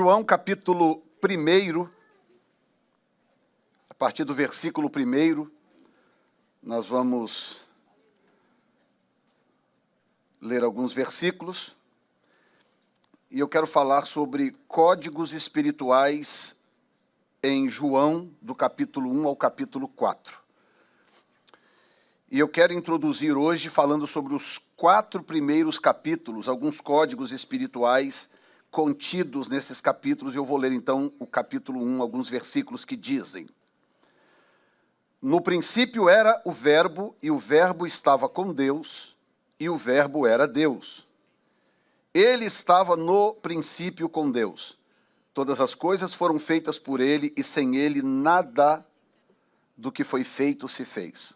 João capítulo 1, a partir do versículo 1, nós vamos ler alguns versículos, e eu quero falar sobre códigos espirituais em João, do capítulo 1 ao capítulo 4. E eu quero introduzir hoje falando sobre os 4 primeiros capítulos, alguns códigos espirituais contidos nesses capítulos, e eu vou ler então o capítulo 1, alguns versículos que dizem: No princípio era o Verbo, e o Verbo estava com Deus, e o Verbo era Deus. Ele estava no princípio com Deus. Todas as coisas foram feitas por ele, e sem ele nada do que foi feito se fez.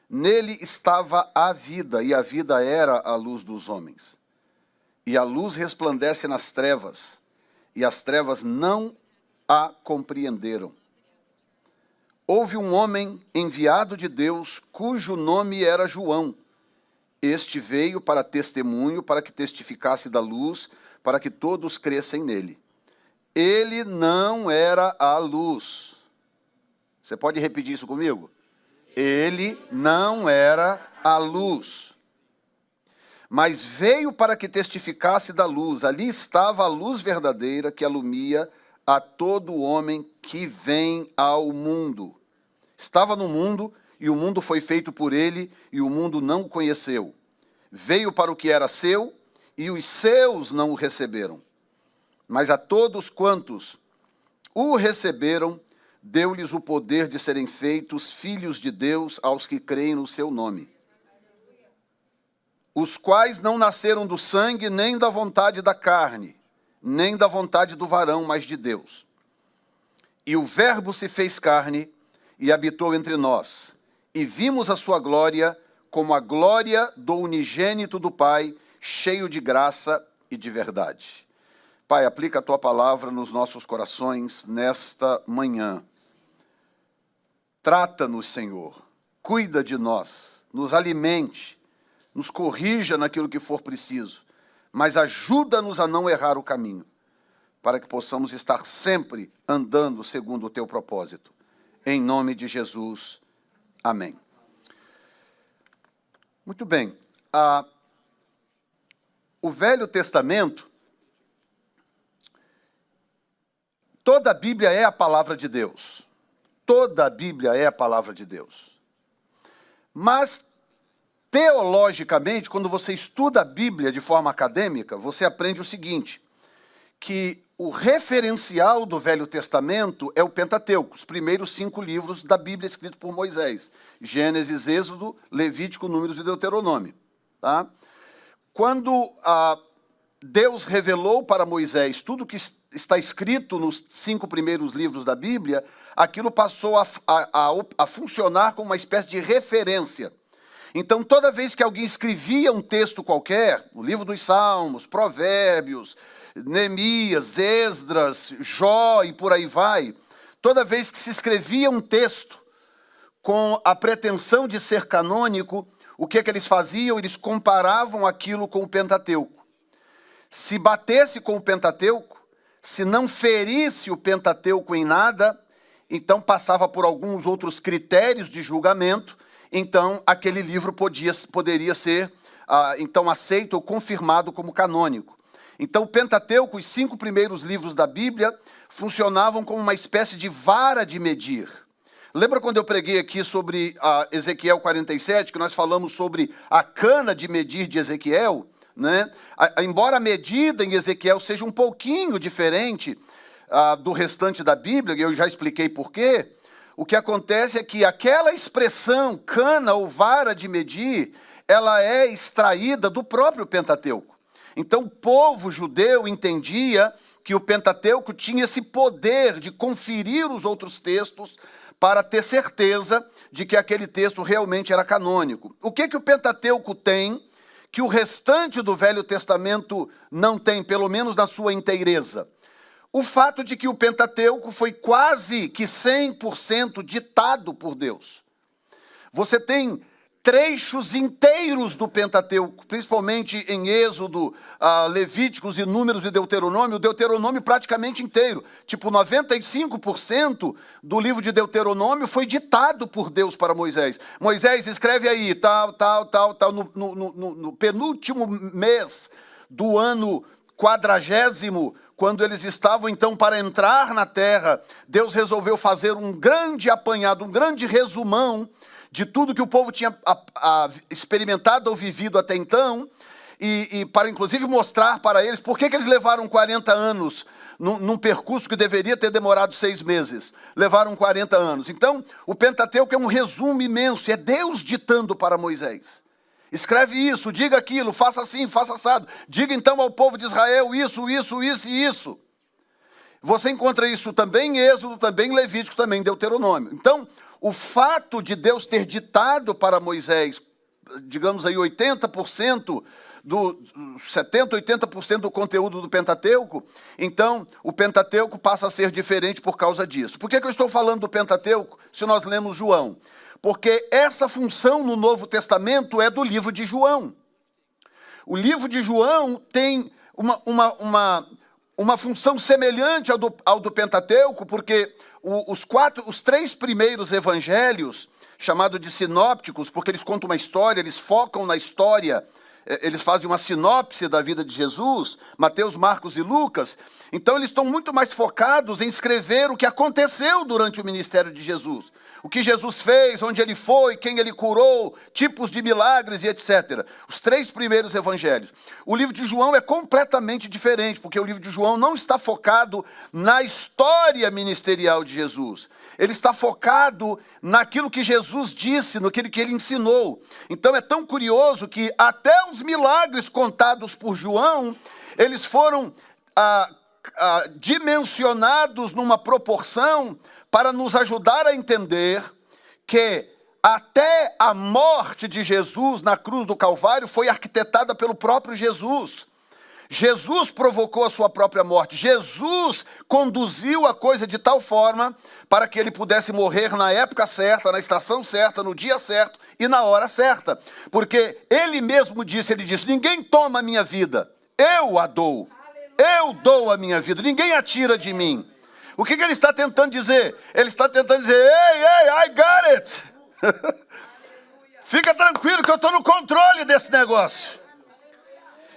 Nele estava a vida, e a vida era a luz dos homens. E a luz resplandece nas trevas, e as trevas não a compreenderam. Houve um homem enviado de Deus, cujo nome era João. Este veio para testemunho, para que testificasse da luz, para que todos crescem nele. Ele não era a luz. Você pode repetir isso comigo? Ele não era a luz, mas veio para que testificasse da luz. Ali estava a luz verdadeira que alumia a todo homem que vem ao mundo. Estava no mundo, e o mundo foi feito por ele, e o mundo não o conheceu. Veio para o que era seu, e os seus não o receberam. Mas a todos quantos o receberam, deu-lhes o poder de serem feitos filhos de Deus aos que creem no seu nome. Os quais não nasceram do sangue, nem da vontade da carne, nem da vontade do varão, mas de Deus. E o Verbo se fez carne e habitou entre nós, e vimos a sua glória como a glória do unigênito do Pai, cheio de graça e de verdade. Pai, aplica a tua palavra nos nossos corações nesta manhã. Trata-nos, Senhor, cuida de nós, nos alimente, nos corrija naquilo que for preciso, mas ajuda-nos a não errar o caminho, para que possamos estar sempre andando segundo o teu propósito. Em nome de Jesus, amém. Muito bem, o Velho Testamento, toda a Bíblia é a palavra de Deus. Toda a Bíblia é a palavra de Deus. Mas, teologicamente, quando você estuda a Bíblia de forma acadêmica, você aprende o seguinte, que o referencial do Velho Testamento é o Pentateuco, os primeiros 5 livros da Bíblia escritos por Moisés. Gênesis, Êxodo, Levítico, Números e Deuteronômio. Tá? Quando Deus revelou para Moisés tudo que está escrito nos 5 primeiros livros da Bíblia, aquilo passou a funcionar como uma espécie de referência. Então, toda vez que alguém escrevia um texto qualquer, o livro dos Salmos, Provérbios, Neemias, Esdras, Jó e por aí vai, toda vez que se escrevia um texto com a pretensão de ser canônico, o que é que eles faziam? Eles comparavam aquilo com o Pentateuco. Se batesse com o Pentateuco, se não ferisse o Pentateuco em nada, então passava por alguns outros critérios de julgamento, então aquele livro poderia ser então aceito ou confirmado como canônico. Então o Pentateuco, os 5 primeiros livros da Bíblia, funcionavam como uma espécie de vara de medir. Lembra quando eu preguei aqui sobre Ezequiel 47, que nós falamos sobre a cana de medir de Ezequiel? Né? Embora a medida em Ezequiel seja um pouquinho diferente do restante da Bíblia, e eu já expliquei por quê, o que acontece é que aquela expressão, cana ou vara de medir, ela é extraída do próprio Pentateuco. Então o povo judeu entendia que o Pentateuco tinha esse poder de conferir os outros textos para ter certeza de que aquele texto realmente era canônico. O que o Pentateuco tem que o restante do Velho Testamento não tem, pelo menos na sua inteireza? O fato de que o Pentateuco foi quase que 100% ditado por Deus. Você tem trechos inteiros do Pentateuco, principalmente em Êxodo, Levíticos e Números e Deuteronômio, o Deuteronômio praticamente inteiro. Tipo, 95% do livro de Deuteronômio foi ditado por Deus para Moisés. Moisés, escreve aí, tal, no penúltimo mês do ano 40º, quando eles estavam então para entrar na terra, Deus resolveu fazer um grande apanhado, um grande resumão de tudo que o povo tinha experimentado ou vivido até então, e para inclusive mostrar para eles por que eles levaram 40 anos num percurso que deveria ter demorado 6 meses. Levaram 40 anos. Então, o Pentateuco é um resumo imenso, é Deus ditando para Moisés. Escreve isso, diga aquilo, faça assim, faça assado. Diga então ao povo de Israel isso e isso. Você encontra isso também em Êxodo, também em Levítico, também em Deuteronômio. Então, o fato de Deus ter ditado para Moisés, digamos aí 80%, 80% do conteúdo do Pentateuco, então o Pentateuco passa a ser diferente por causa disso. Por que eu estou falando do Pentateuco se nós lemos João? Porque essa função no Novo Testamento é do livro de João. O livro de João tem uma função semelhante ao do Pentateuco, porque os 3 primeiros evangelhos, chamados de sinópticos, porque eles contam uma história, eles focam na história, eles fazem uma sinopse da vida de Jesus, Mateus, Marcos e Lucas, então eles estão muito mais focados em escrever o que aconteceu durante o ministério de Jesus. O que Jesus fez, onde ele foi, quem ele curou, tipos de milagres e etc. Os 3 primeiros evangelhos. O livro de João é completamente diferente, porque o livro de João não está focado na história ministerial de Jesus. Ele está focado naquilo que Jesus disse, naquilo que ele ensinou. Então é tão curioso que até os milagres contados por João, eles foram dimensionados numa proporção para nos ajudar a entender que até a morte de Jesus na cruz do Calvário foi arquitetada pelo próprio Jesus. Jesus provocou a sua própria morte. Jesus conduziu a coisa de tal forma para que ele pudesse morrer na época certa, na estação certa, no dia certo e na hora certa. Porque ele mesmo disse, ninguém toma a minha vida, eu a dou. Eu dou a minha vida, ninguém a tira de mim. O que ele está tentando dizer? Ele está tentando dizer, I got it. Fica tranquilo que eu estou no controle desse negócio.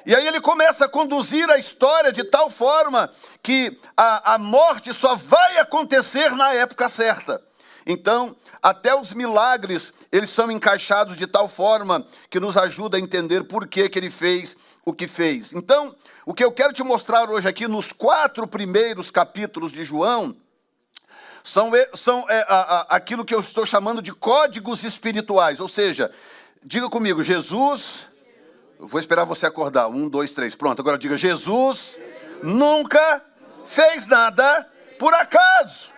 E aí ele começa a conduzir a história de tal forma que a morte só vai acontecer na época certa. Então, até os milagres, eles são encaixados de tal forma que nos ajuda a entender por que ele fez o que fez. Então, o que eu quero te mostrar hoje aqui nos 4 primeiros capítulos de João são aquilo que eu estou chamando de códigos espirituais. Ou seja, diga comigo, Jesus... Eu vou esperar você acordar. 1, 2, 3. Pronto, agora diga, Jesus nunca fez nada por acaso.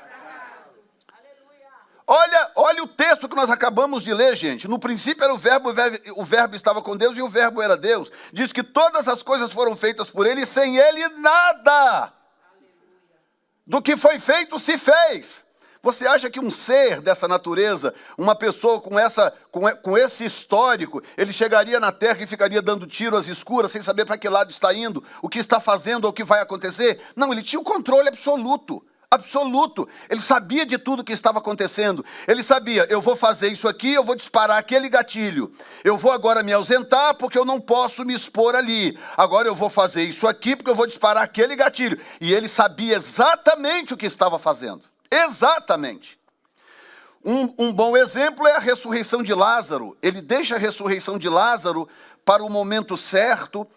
Olha o texto que nós acabamos de ler, gente. No princípio era o verbo estava com Deus e o verbo era Deus. Diz que todas as coisas foram feitas por ele e sem ele nada do que foi feito se fez. Você acha que um ser dessa natureza, uma pessoa com esse histórico, ele chegaria na terra e ficaria dando tiro às escuras, sem saber para que lado está indo, o que está fazendo ou o que vai acontecer? Não, ele tinha o controle absoluto. Absoluto. Ele sabia de tudo que estava acontecendo. Ele sabia, eu vou fazer isso aqui, eu vou disparar aquele gatilho. Eu vou agora me ausentar porque eu não posso me expor ali. Agora eu vou fazer isso aqui porque eu vou disparar aquele gatilho. E ele sabia exatamente o que estava fazendo. Exatamente. Um bom exemplo é a ressurreição de Lázaro. Ele deixa a ressurreição de Lázaro para o momento certo.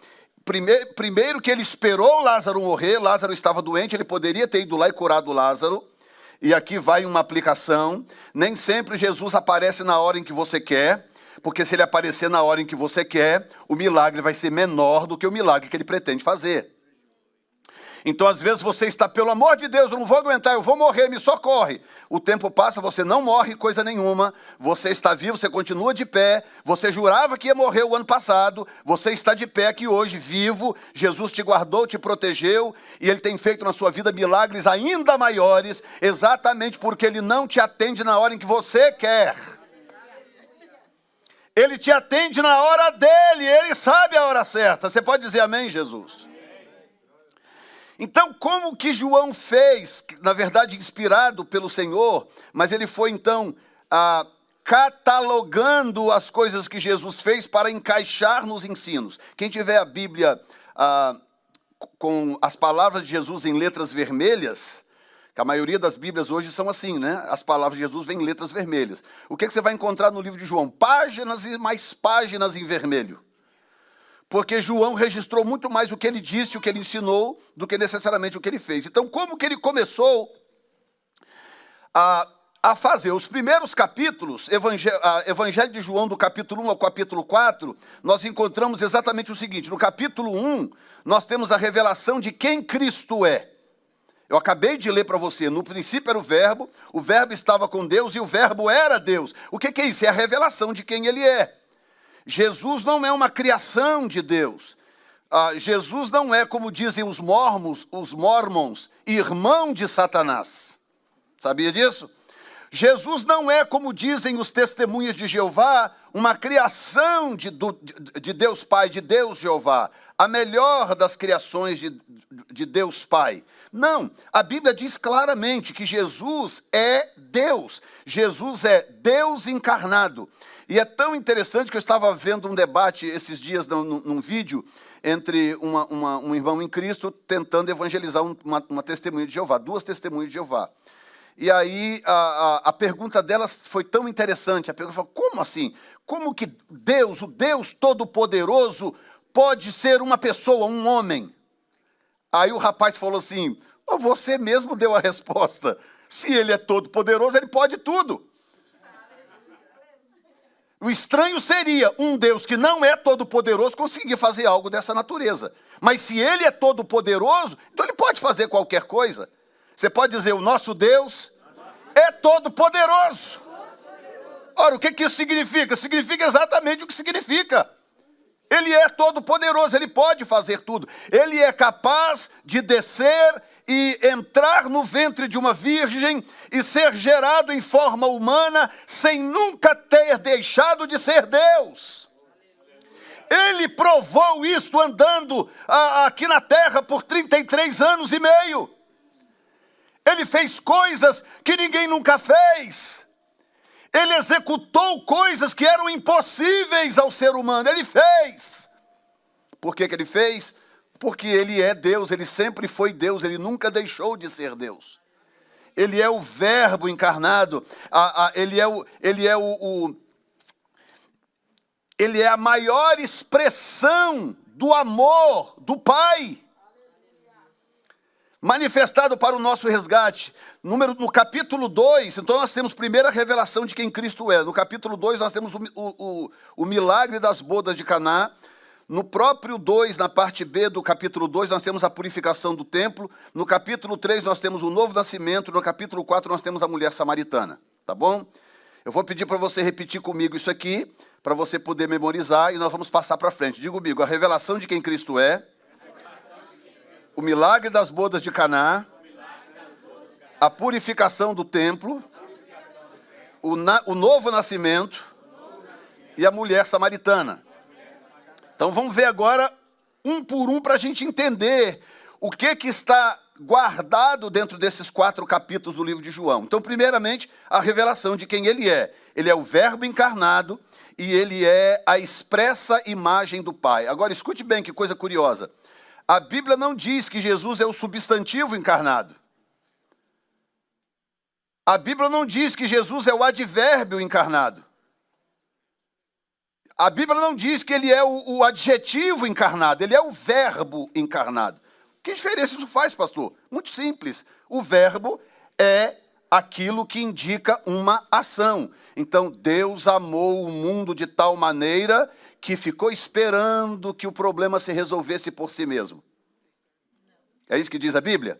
Primeiro que ele esperou Lázaro morrer, Lázaro estava doente, ele poderia ter ido lá e curado Lázaro. E aqui vai uma aplicação. Nem sempre Jesus aparece na hora em que você quer, porque se ele aparecer na hora em que você quer, o milagre vai ser menor do que o milagre que ele pretende fazer. Então, às vezes, você está, pelo amor de Deus, eu não vou aguentar, eu vou morrer, me socorre. O tempo passa, você não morre coisa nenhuma, você está vivo, você continua de pé, você jurava que ia morrer o ano passado, você está de pé aqui hoje, vivo, Jesus te guardou, te protegeu, e Ele tem feito na sua vida milagres ainda maiores, exatamente porque Ele não te atende na hora em que você quer. Ele te atende na hora dele, ele sabe a hora certa. Você pode dizer amém, Jesus? Então, como que João fez, na verdade inspirado pelo Senhor, mas ele foi então catalogando as coisas que Jesus fez para encaixar nos ensinos. Quem tiver a Bíblia com as palavras de Jesus em letras vermelhas, que a maioria das Bíblias hoje são assim, né? As palavras de Jesus vêm em letras vermelhas. O que você vai encontrar no livro de João? Páginas e mais páginas em vermelho. Porque João registrou muito mais o que ele disse, o que ele ensinou, do que necessariamente o que ele fez. Então, como que ele começou a fazer? Os primeiros capítulos, Evangelho de João, do capítulo 1 ao capítulo 4, nós encontramos exatamente o seguinte. No capítulo 1, nós temos a revelação de quem Cristo é. Eu acabei de ler para você, no princípio era o verbo estava com Deus e o verbo era Deus. O que é isso? É a revelação de quem ele é. Jesus não é uma criação de Deus. Jesus não é, como dizem os mormons, irmão de Satanás. Sabia disso? Jesus não é, como dizem os testemunhas de Jeová, uma criação de Deus Pai, de Deus Jeová. A melhor das criações de Deus Pai. Não, a Bíblia diz claramente que Jesus é Deus. Jesus é Deus encarnado. E é tão interessante que eu estava vendo um debate esses dias num vídeo entre um irmão em Cristo tentando evangelizar uma testemunha de Jeová, duas testemunhas de Jeová. E aí a pergunta delas foi tão interessante. A pergunta foi, como assim? Como que Deus, o Deus Todo-Poderoso, pode ser uma pessoa, um homem? Aí o rapaz falou assim, você mesmo deu a resposta. Se ele é todo-poderoso, ele pode tudo. O estranho seria um Deus que não é todo-poderoso conseguir fazer algo dessa natureza. Mas se ele é todo-poderoso, então ele pode fazer qualquer coisa. Você pode dizer, o nosso Deus é todo-poderoso. Ora, o que isso significa? Significa exatamente o que significa. Ele é todo-poderoso, ele pode fazer tudo. Ele é capaz de descer e entrar no ventre de uma virgem e ser gerado em forma humana sem nunca ter deixado de ser Deus. Ele provou isto andando aqui na terra por 33 anos e meio. Ele fez coisas que ninguém nunca fez. Ele executou coisas que eram impossíveis ao ser humano. Ele fez. Por que ele fez? Porque ele é Deus, ele sempre foi Deus, ele nunca deixou de ser Deus. Ele é o verbo encarnado, ele é a maior expressão do amor do Pai, manifestado para o nosso resgate. No capítulo 2, então nós temos primeiro a revelação de quem Cristo é. No capítulo 2 nós temos o milagre das bodas de Caná. No próprio 2, na parte B do capítulo 2, nós temos a purificação do templo. No capítulo 3, nós temos o novo nascimento. No capítulo 4, nós temos a mulher samaritana. Tá bom? Eu vou pedir para você repetir comigo isso aqui, para você poder memorizar, e nós vamos passar para frente. Diga comigo, a revelação de quem Cristo é, o milagre das bodas de Caná, a purificação do templo, o novo nascimento e a mulher samaritana. Então vamos ver agora, um por um, para a gente entender o que está guardado dentro desses 4 capítulos do livro de João. Então, primeiramente, a revelação de quem ele é. Ele é o verbo encarnado e ele é a expressa imagem do Pai. Agora, escute bem que coisa curiosa. A Bíblia não diz que Jesus é o substantivo encarnado. A Bíblia não diz que Jesus é o advérbio encarnado. A Bíblia não diz que ele é o adjetivo encarnado, ele é o verbo encarnado. Que diferença isso faz, pastor? Muito simples. O verbo é aquilo que indica uma ação. Então, Deus amou o mundo de tal maneira que ficou esperando que o problema se resolvesse por si mesmo. É isso que diz a Bíblia?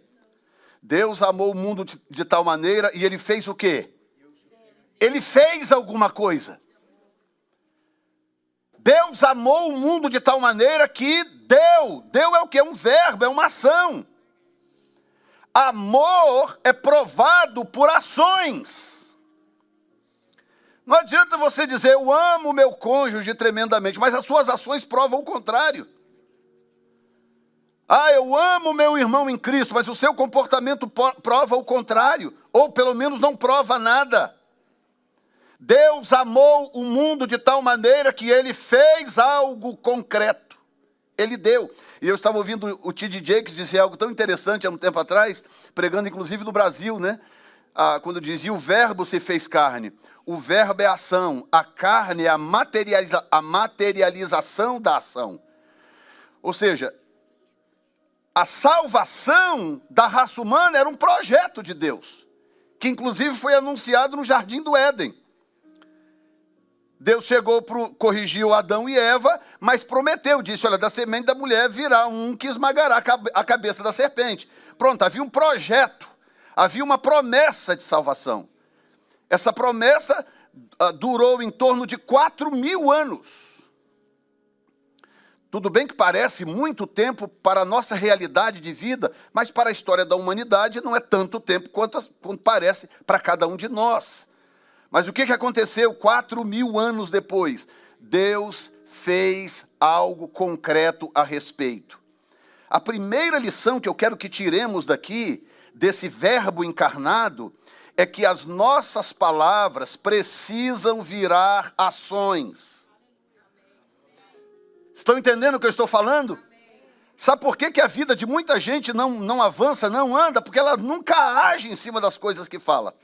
Deus amou o mundo de tal maneira e ele fez o quê? Ele fez alguma coisa. Deus amou o mundo de tal maneira que deu. Deu é o quê? É um verbo, é uma ação. Amor é provado por ações. Não adianta você dizer, eu amo meu cônjuge tremendamente, mas as suas ações provam o contrário. Ah, eu amo meu irmão em Cristo, mas o seu comportamento prova o contrário, ou pelo menos não prova nada. Deus amou o mundo de tal maneira que ele fez algo concreto. Ele deu. E eu estava ouvindo o T.D. Jakes dizer algo tão interessante há um tempo atrás, pregando inclusive no Brasil, né? Quando dizia o verbo se fez carne. O verbo é ação, a carne é a materialização da ação. Ou seja, a salvação da raça humana era um projeto de Deus, que inclusive foi anunciado no Jardim do Éden. Deus chegou, corrigiu Adão e Eva, mas prometeu, disse, olha, da semente da mulher virá um que esmagará a cabeça da serpente. Pronto, havia um projeto, havia uma promessa de salvação. Essa promessa durou em torno de 4.000 anos. Tudo bem que parece muito tempo para a nossa realidade de vida, mas para a história da humanidade não é tanto tempo quanto parece para cada um de nós. Mas o que aconteceu 4.000 anos depois? Deus fez algo concreto a respeito. A primeira lição que eu quero que tiremos daqui, desse verbo encarnado, é que as nossas palavras precisam virar ações. Estão entendendo o que eu estou falando? Sabe por que a vida de muita gente não avança, não anda? Porque ela nunca age em cima das coisas que fala.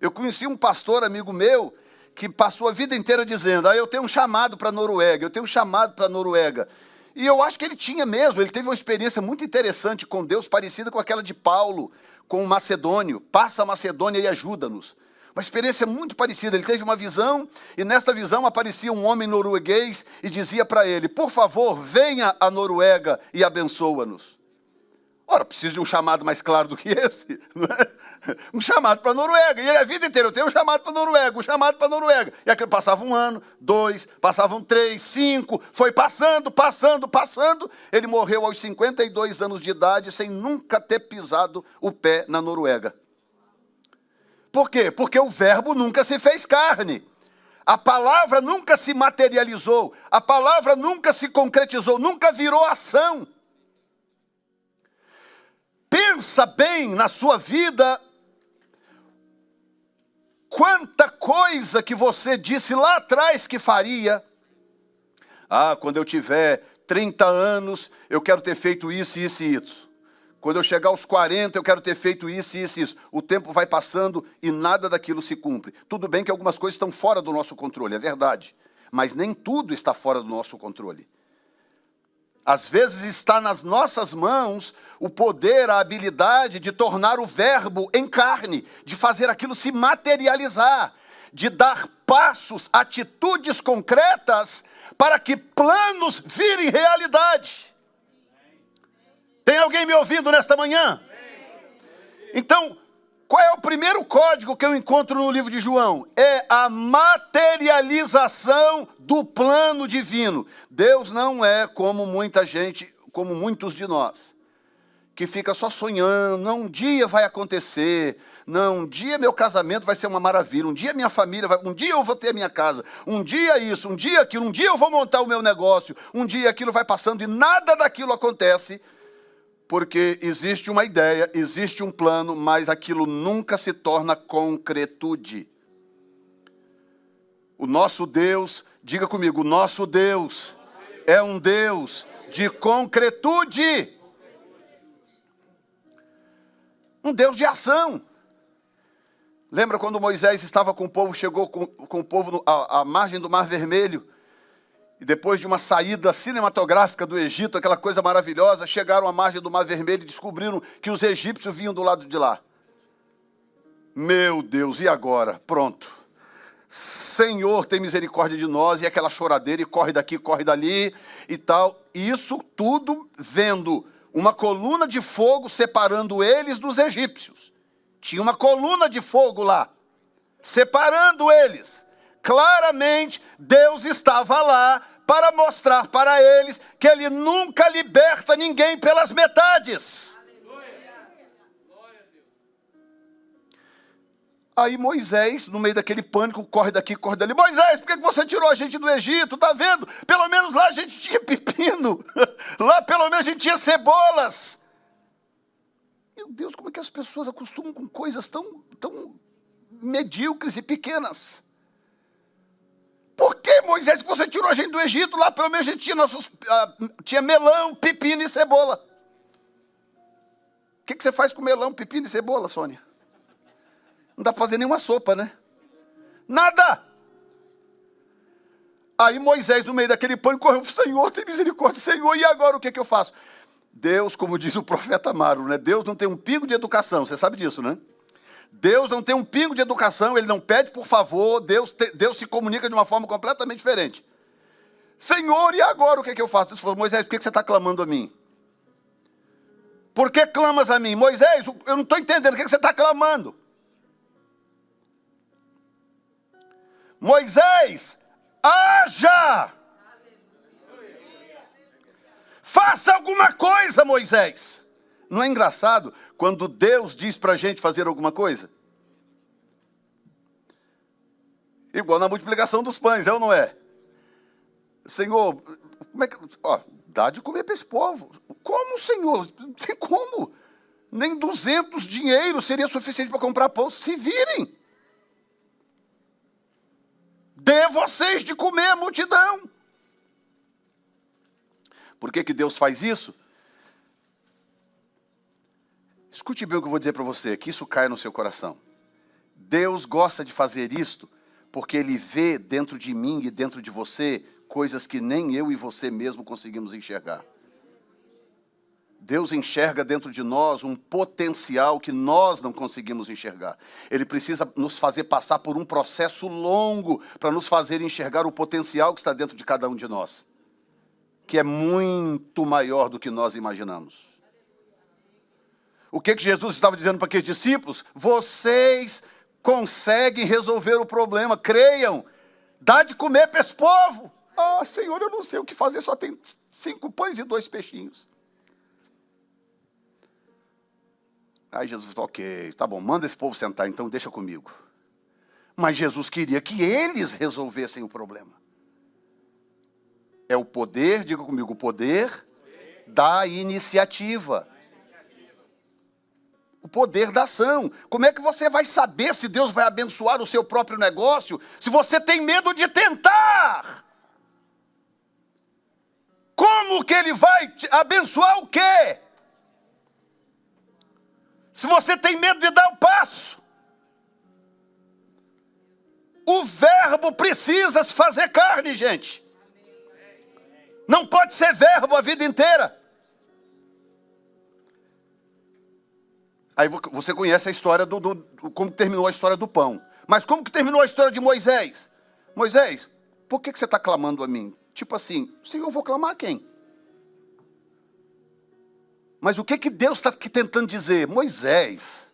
Eu conheci um pastor amigo meu que passou a vida inteira dizendo, eu tenho um chamado para a Noruega, eu tenho um chamado para a Noruega. E eu acho que ele tinha mesmo, ele teve uma experiência muito interessante com Deus, parecida com aquela de Paulo, com o macedônio. Passa a Macedônia e ajuda-nos. Uma experiência muito parecida. Ele teve uma visão, e nesta visão aparecia um homem norueguês e dizia para ele, por favor, venha à Noruega e abençoa-nos. Ora, preciso de um chamado mais claro do que esse, não é? Um chamado para a Noruega. E ele a vida inteira, eu tenho um chamado para a Noruega, um chamado para a Noruega. E aquilo passava 1 ano, 2, passavam 3, 5, foi passando. Ele morreu aos 52 anos de idade sem nunca ter pisado o pé na Noruega. Por quê? Porque o verbo nunca se fez carne. A palavra nunca se materializou. A palavra nunca se concretizou, nunca virou ação. Pensa bem na sua vida, quanta coisa que você disse lá atrás que faria. Quando eu tiver 30 anos, eu quero ter feito isso, isso e isso. Quando eu chegar aos 40, eu quero ter feito isso, isso e isso. O tempo vai passando e nada daquilo se cumpre. Tudo bem que algumas coisas estão fora do nosso controle, é verdade. Mas nem tudo está fora do nosso controle. Às vezes está nas nossas mãos o poder, a habilidade de tornar o verbo em carne, de fazer aquilo se materializar, de dar passos, atitudes concretas para que planos virem realidade. Tem alguém me ouvindo nesta manhã? Então, qual é o primeiro código que eu encontro no livro de João? É a materialização do plano divino. Deus não é como muita gente, como muitos de nós, que fica só sonhando, não, um dia vai acontecer, não, um dia meu casamento vai ser uma maravilha, um dia minha família vai, um dia eu vou ter a minha casa, um dia isso, um dia aquilo, um dia eu vou montar o meu negócio, um dia aquilo vai passando e nada daquilo acontece, porque existe uma ideia, existe um plano, mas aquilo nunca se torna concretude. O nosso Deus, diga comigo, o nosso Deus é um Deus de concretude. Um Deus de ação. Lembra quando Moisés estava com o povo, chegou com o povo à margem do Mar Vermelho, e depois de uma saída cinematográfica do Egito, aquela coisa maravilhosa, chegaram à margem do Mar Vermelho e descobriram que os egípcios vinham do lado de lá. Meu Deus, e agora? Pronto. Senhor, tem misericórdia de nós, e aquela choradeira, e corre daqui, corre dali, e tal. E isso tudo vendo uma coluna de fogo separando eles dos egípcios. Tinha uma coluna de fogo lá, separando eles. Claramente, Deus estava lá para mostrar para eles que Ele nunca liberta ninguém pelas metades. Aí Moisés, no meio daquele pânico, corre daqui, corre dali. Moisés, por que você tirou a gente do Egito? Tá vendo? Pelo menos lá a gente tinha pepino. Lá pelo menos a gente tinha cebolas. Meu Deus, como é que as pessoas acostumam com coisas tão medíocres e pequenas? Por que, Moisés, que você tirou a gente do Egito? Lá pelo menos a gente tinha melão, pepino e cebola. O que você faz com melão, pepino e cebola, Sônia? Não dá para fazer nenhuma sopa, né? Nada! Aí Moisés, no meio daquele pânico, correu, Senhor, tem misericórdia, Senhor, e agora o que eu faço? Deus, como diz o profeta Amaro, né? Deus não tem um pingo de educação, você sabe disso, né? Deus não tem um pingo de educação, ele não pede por favor, Deus se comunica de uma forma completamente diferente. Senhor, e agora o que eu faço? Deus falou, Moisés, por que você está clamando a mim? Por que clamas a mim? Moisés, eu não estou entendendo, o que você está clamando? Moisés, haja! Faça alguma coisa, Moisés! Não é engraçado quando Deus diz para a gente fazer alguma coisa? Igual na multiplicação dos pães, é ou não é? Senhor, como é que... dá de comer para esse povo. Como, Senhor? Não tem como. Nem 200 dinheiros seria suficiente para comprar pão. Se virem. Dê vocês de comer a multidão. Por que Deus faz isso? Escute bem o que eu vou dizer para você, que isso caia no seu coração. Deus gosta de fazer isto porque Ele vê dentro de mim e dentro de você coisas que nem eu e você mesmo conseguimos enxergar. Deus enxerga dentro de nós um potencial que nós não conseguimos enxergar. Ele precisa nos fazer passar por um processo longo para nos fazer enxergar o potencial que está dentro de cada um de nós, que é muito maior do que nós imaginamos. O que Jesus estava dizendo para aqueles discípulos? Vocês conseguem resolver o problema, creiam, dá de comer para esse povo. Ah, Senhor, eu não sei o que fazer, só tem 5 pães e 2 peixinhos. Aí Jesus falou, ok, tá bom, manda esse povo sentar, então deixa comigo. Mas Jesus queria que eles resolvessem o problema. É o poder, diga comigo, o poder da iniciativa. O poder da ação. Como é que você vai saber se Deus vai abençoar o seu próprio negócio, se você tem medo de tentar? Como que Ele vai te abençoar o quê? Se você tem medo de dar o passo. O verbo precisa se fazer carne, gente. Não pode ser verbo a vida inteira. Aí você conhece a história como terminou a história do pão. Mas como que terminou a história de Moisés? Moisés, por que você está clamando a mim? Tipo assim, Senhor, eu vou clamar a quem? Mas o que Deus está aqui tentando dizer? Moisés,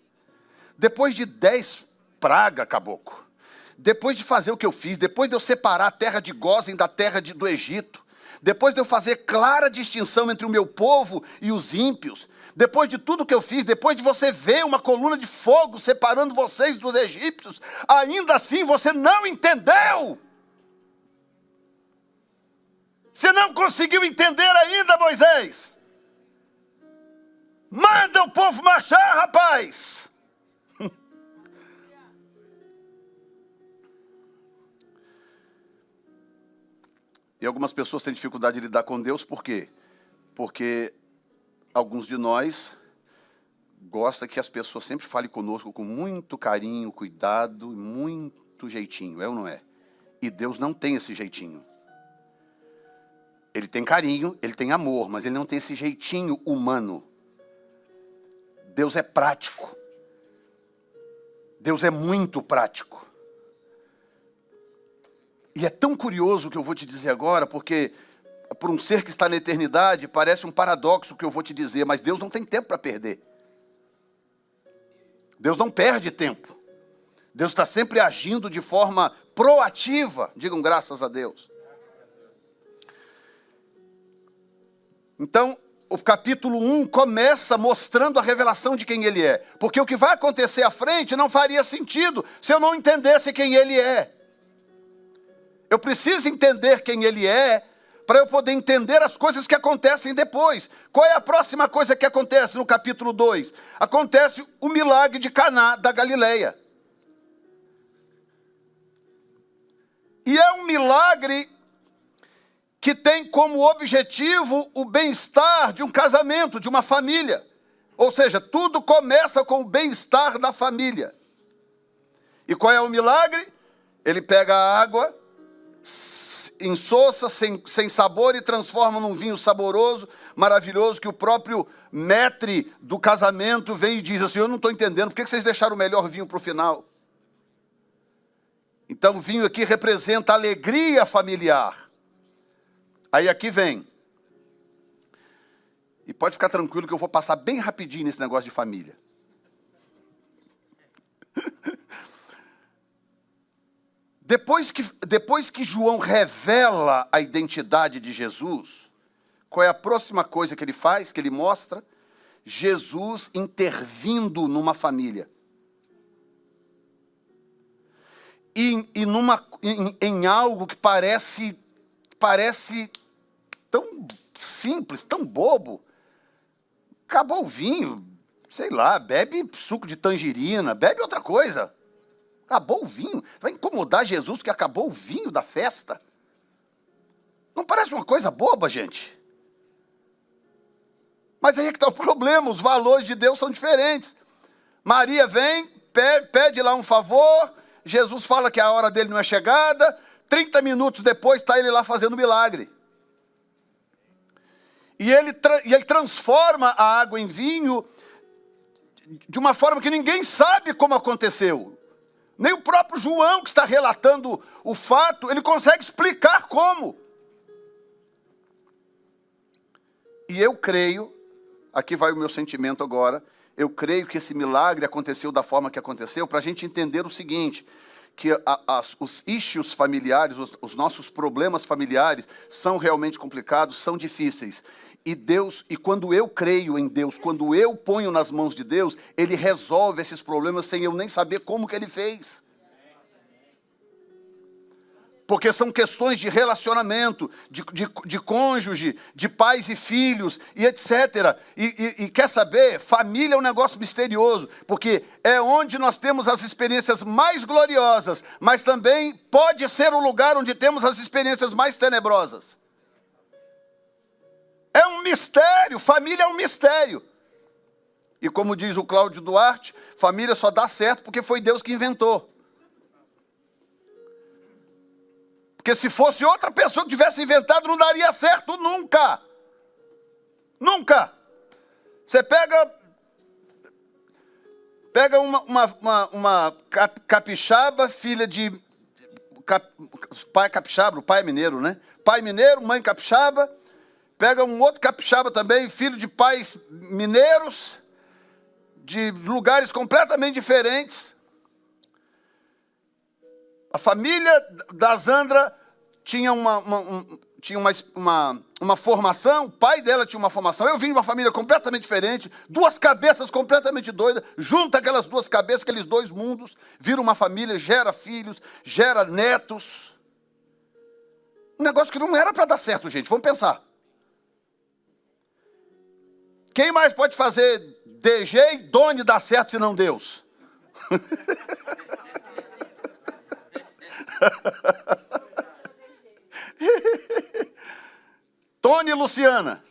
depois de 10 pragas, caboclo, depois de fazer o que eu fiz, depois de eu separar a terra de Gósen da terra do Egito, depois de eu fazer clara distinção entre o meu povo e os ímpios, depois de tudo que eu fiz, depois de você ver uma coluna de fogo separando vocês dos egípcios, ainda assim você não entendeu. Você não conseguiu entender ainda, Moisés. Manda o povo marchar, rapaz. E algumas pessoas têm dificuldade de lidar com Deus, por quê? Porque alguns de nós gostam que as pessoas sempre falem conosco com muito carinho, cuidado e muito jeitinho, é ou não é? E Deus não tem esse jeitinho. Ele tem carinho, ele tem amor, mas ele não tem esse jeitinho humano. Deus é prático. Deus é muito prático. E é tão curioso o que eu vou te dizer agora, porque por um ser que está na eternidade, parece um paradoxo o que eu vou te dizer, mas Deus não tem tempo para perder. Deus não perde tempo. Deus está sempre agindo de forma proativa. Digam graças a Deus. Então, o capítulo 1 começa mostrando a revelação de quem ele é. Porque o que vai acontecer à frente não faria sentido se eu não entendesse quem ele é. Eu preciso entender quem ele é para eu poder entender as coisas que acontecem depois. Qual é a próxima coisa que acontece no capítulo 2? Acontece o milagre de Caná da Galileia. E é um milagre que tem como objetivo o bem-estar de um casamento, de uma família. Ou seja, tudo começa com o bem-estar da família. E qual é o milagre? Ele pega a água insossa, sem sabor, e transforma num vinho saboroso, maravilhoso, que o próprio maître do casamento vem e diz assim: eu não estou entendendo, por que vocês deixaram o melhor vinho para o final? Então o vinho aqui representa a alegria familiar. Aí aqui vem. E pode ficar tranquilo que eu vou passar bem rapidinho nesse negócio de família. Depois que João revela a identidade de Jesus, qual é a próxima coisa que ele faz, que ele mostra? Jesus intervindo numa família. Em algo que parece tão simples, tão bobo. Acabou o vinho, sei lá, bebe suco de tangerina, bebe outra coisa. Acabou o vinho. Vai incomodar Jesus que acabou o vinho da festa? Não parece uma coisa boba, gente? Mas aí é que está o problema, os valores de Deus são diferentes. Maria vem, pede lá um favor, Jesus fala que a hora dele não é chegada, 30 minutos depois está ele lá fazendo milagre. E ele transforma a água em vinho de uma forma que ninguém sabe como aconteceu. Nem o próprio João, que está relatando o fato, ele consegue explicar como. E eu creio, aqui vai o meu sentimento agora, eu creio que esse milagre aconteceu da forma que aconteceu, para a gente entender o seguinte, que os issues familiares, os nossos problemas familiares são realmente complicados, são difíceis. E quando eu creio em Deus, quando eu ponho nas mãos de Deus, Ele resolve esses problemas sem eu nem saber como que Ele fez. Porque são questões de relacionamento, de cônjuge, de pais e filhos, e etc. E quer saber? Família é um negócio misterioso, porque é onde nós temos as experiências mais gloriosas, mas também pode ser o lugar onde temos as experiências mais tenebrosas. É um mistério, família é um mistério. E como diz o Cláudio Duarte, família só dá certo porque foi Deus que inventou. Porque se fosse outra pessoa que tivesse inventado, não daria certo nunca. Nunca. Você pega uma capixaba, filha de pai capixaba, o pai é mineiro, né? Pai mineiro, mãe capixaba. Pega um outro capixaba também, filho de pais mineiros, de lugares completamente diferentes. A família da Zandra tinha uma formação, o pai dela tinha uma formação. Eu vim de uma família completamente diferente, duas cabeças completamente doidas, junta aquelas duas cabeças, aqueles dois mundos, vira uma família, gera filhos, gera netos. Um negócio que não era para dar certo, gente, vamos pensar. Quem mais pode fazer DG e Doni dar certo se não Deus? Tony e Luciana.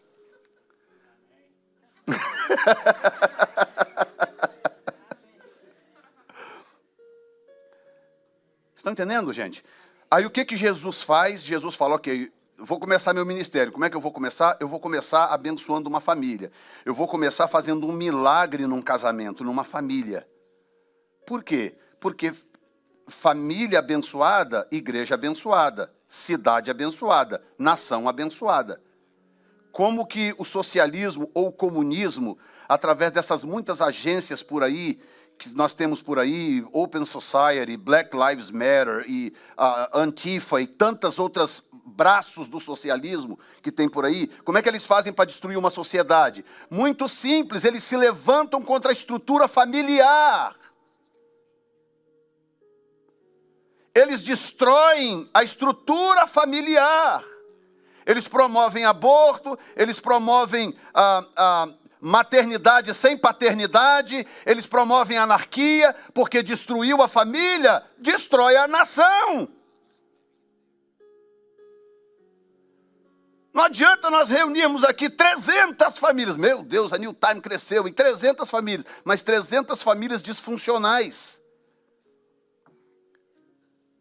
Estão entendendo, gente? Aí o que Jesus faz? Jesus fala, ok, vou começar meu ministério. Como é que eu vou começar? Eu vou começar abençoando uma família. Eu vou começar fazendo um milagre num casamento, numa família. Por quê? Porque família abençoada, igreja abençoada, cidade abençoada, nação abençoada. Como que o socialismo ou o comunismo, através dessas muitas agências por aí, que nós temos por aí, Open Society, Black Lives Matter e Antifa e tantas outras braços do socialismo que tem por aí, como é que eles fazem para destruir uma sociedade? Muito simples, eles se levantam contra a estrutura familiar. Eles destroem a estrutura familiar. Eles promovem aborto, eles promovem maternidade sem paternidade, eles promovem anarquia, porque destruiu a família, destrói a nação. Não adianta nós reunirmos aqui 300 famílias. Meu Deus, a New Time cresceu em 300 famílias, mas 300 famílias disfuncionais.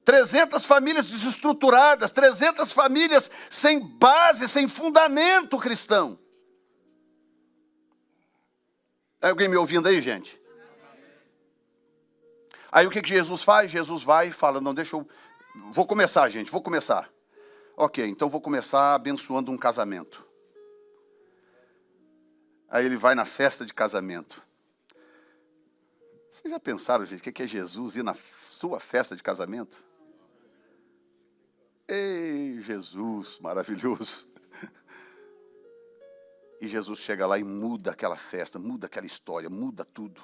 300 famílias desestruturadas, 300 famílias sem base, sem fundamento cristão. É alguém me ouvindo aí, gente? Aí o que Jesus faz? Jesus vai e fala, não, deixa eu... Vou começar, gente, vou começar. Ok, então vou começar abençoando um casamento. Aí ele vai na festa de casamento. Vocês já pensaram, gente, o que é Jesus ir na sua festa de casamento? Ei, Jesus, maravilhoso. E Jesus chega lá e muda aquela festa, muda aquela história, muda tudo.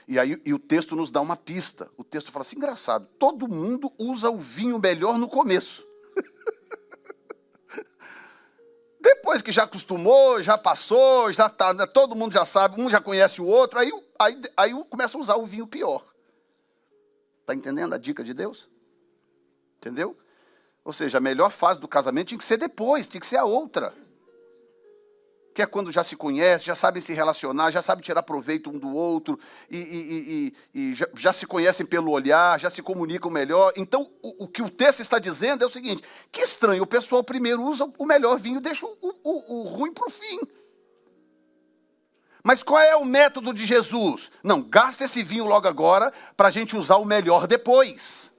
E o texto nos dá uma pista. O texto fala assim, engraçado, todo mundo usa o vinho melhor no começo. Depois que já acostumou, já passou, já tá, todo mundo já sabe, um já conhece o outro, aí começa a usar o vinho pior. Está entendendo a dica de Deus? Entendeu? Ou seja, a melhor fase do casamento tinha que ser depois, tinha que ser a outra. Que é quando já se conhece, já sabem se relacionar, já sabem tirar proveito um do outro, e já se conhecem pelo olhar, já se comunicam melhor. Então, o que o texto está dizendo é o seguinte, que estranho, o pessoal primeiro usa o melhor vinho e deixa o ruim para o fim. Mas qual é o método de Jesus? Não, gasta esse vinho logo agora, para a gente usar o melhor depois.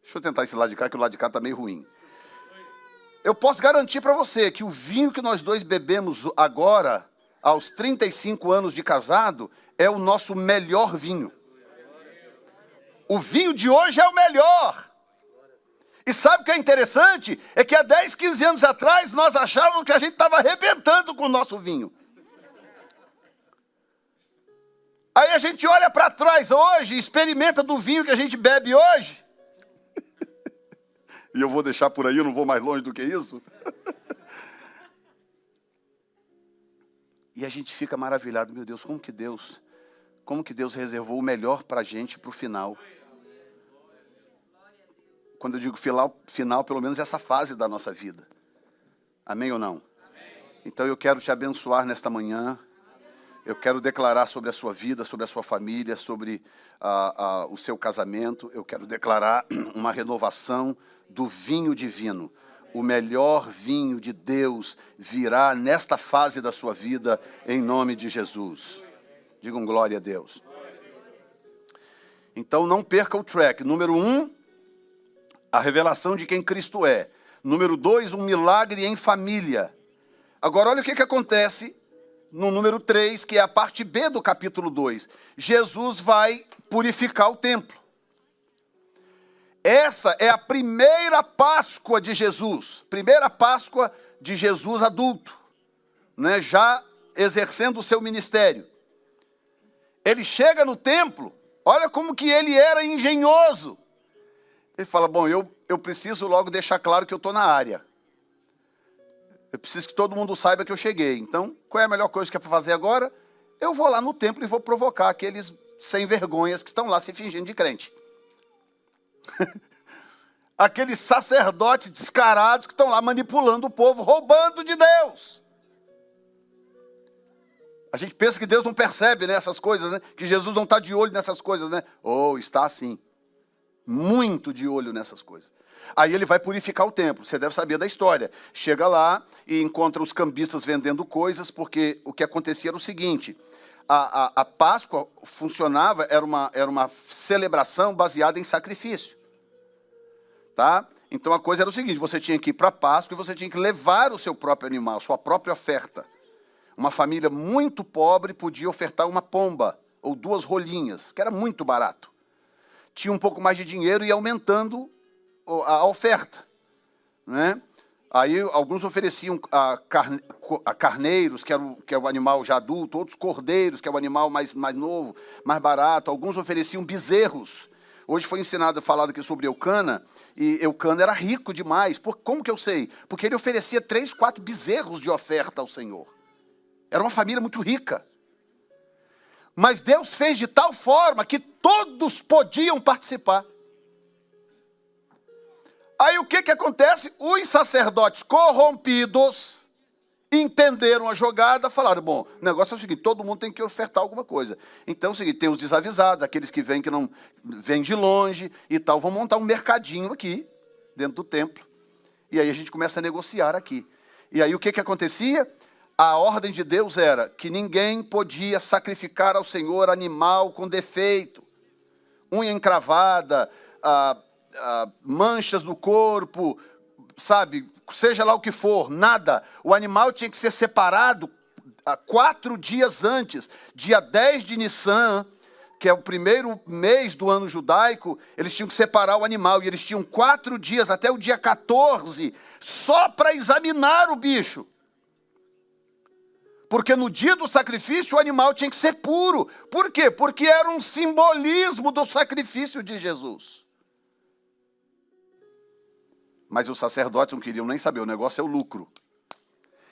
Deixa eu tentar esse lado de cá, que o lado de cá está meio ruim. Eu posso garantir para você que o vinho que nós dois bebemos agora, aos 35 anos de casado, é o nosso melhor vinho. O vinho de hoje é o melhor. E sabe o que é interessante? É que há 10, 15 anos atrás, nós achávamos que a gente estava arrebentando com o nosso vinho. Aí a gente olha para trás hoje, experimenta do vinho que a gente bebe hoje. E eu vou deixar por aí, eu não vou mais longe do que isso. E a gente fica maravilhado, meu Deus, como que Deus reservou o melhor para a gente para o final. Quando eu digo final, pelo menos essa fase da nossa vida. Amém ou não? Amém. Então eu quero te abençoar nesta manhã. Eu quero declarar sobre a sua vida, sobre a sua família, sobre o seu casamento. Eu quero declarar uma renovação do vinho divino. O melhor vinho de Deus virá nesta fase da sua vida, em nome de Jesus. Digam glória a Deus. Então não perca o track. Número 1, a revelação de quem Cristo é. Número 2, um milagre em família. Agora olha o que acontece no número 3, que é a parte B do capítulo 2. Jesus vai purificar o templo. Essa é a primeira Páscoa de Jesus. Primeira Páscoa de Jesus adulto, né, já exercendo o seu ministério. Ele chega no templo, olha como que ele era engenhoso. Ele fala, bom, eu preciso logo deixar claro que eu estou na área. Eu preciso que todo mundo saiba que eu cheguei. Então, qual é a melhor coisa que é para fazer agora? Eu vou lá no templo e vou provocar aqueles sem vergonhas que estão lá se fingindo de crente. Aqueles sacerdotes descarados que estão lá manipulando o povo, roubando de Deus. A gente pensa que Deus não percebe, né, essas coisas, né? Que Jesus não está de olho nessas coisas, né? Oh, está sim. Muito de olho nessas coisas. Aí ele vai purificar o templo. Você deve saber da história. Chega lá e encontra os cambistas vendendo coisas, porque o que acontecia era o seguinte. A Páscoa funcionava, era uma celebração baseada em sacrifício. Tá? Então a coisa era o seguinte, você tinha que ir para a Páscoa e você tinha que levar o seu próprio animal, a sua própria oferta. Uma família muito pobre podia ofertar uma pomba ou 2 rolinhas, que era muito barato. Tinha um pouco mais de dinheiro e ia aumentando a oferta, né? Aí alguns ofereciam carneiros, que é o animal já adulto, outros cordeiros, que é o animal mais novo, mais barato. Alguns ofereciam bezerros. Hoje foi ensinado, falado aqui sobre Eucana, e Eucana era rico demais. Como que eu sei? Porque ele oferecia 3, 4 bezerros de oferta ao Senhor. Era uma família muito rica. Mas Deus fez de tal forma que todos podiam participar. Aí o que acontece? Os sacerdotes corrompidos entenderam a jogada, falaram, bom, o negócio é o seguinte, todo mundo tem que ofertar alguma coisa. Então é o seguinte, tem os desavisados, aqueles que não vêm de longe e tal, vão montar um mercadinho aqui, dentro do templo. E aí a gente começa a negociar aqui. E aí o que acontecia? A ordem de Deus era que ninguém podia sacrificar ao Senhor animal com defeito, unha encravada, manchas no corpo, sabe, seja lá o que for, nada. O animal tinha que ser separado 4 dias antes, dia 10 de Nissan, que é o primeiro mês do ano judaico, eles tinham que separar o animal, e eles tinham 4 dias, até o dia 14, só para examinar o bicho. Porque no dia do sacrifício o animal tinha que ser puro. Por quê? Porque era um simbolismo do sacrifício de Jesus. Mas os sacerdotes não queriam nem saber, o negócio é o lucro.